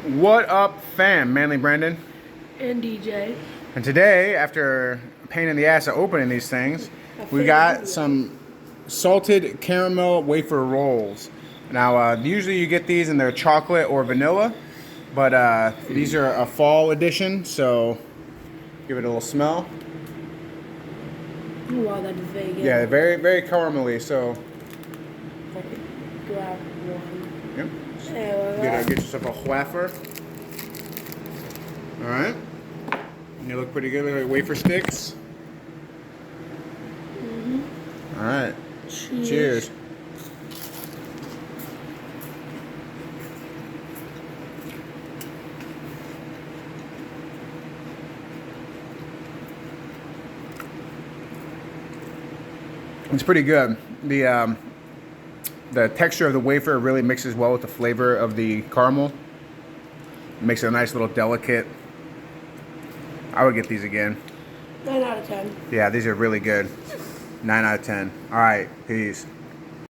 What up, fam? Manly Brandon. And DJ. And today, after a pain in the ass of opening these things, we got some salted caramel wafer rolls. Now, usually you get these in their chocolate or vanilla, but these are a fall edition, so give it a little smell. Oh, wow, that is very good. Yeah, they're very, very caramelly, so. If I could grab one. Yep. There we Get yourself a wafer. Alright. They look pretty good. Look like wafer sticks. Alright. Cheers. It's pretty good. The texture of the wafer really mixes well with the flavor of the caramel. It makes it a nice little delicate. I would get these again. 9 out of 10. Yeah, these are really good. 9 out of 10. All right, peace.